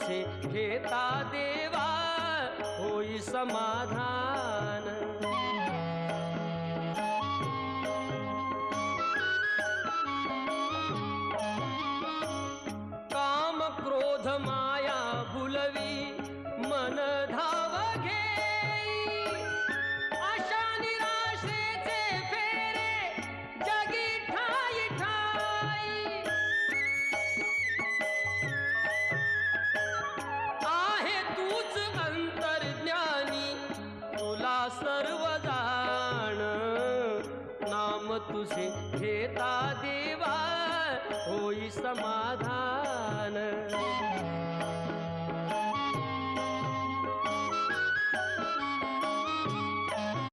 तुझे घेता देवा होई समाधान। काम क्रोध माया बुलवी मन धाव घेई, आशा निराशेचे फेरे जगी ठाई ठाई। आहे तूच अंतर्ज्ञानी तुला सर्व जाण, नाम तुझे घेता देवा होई समाधान।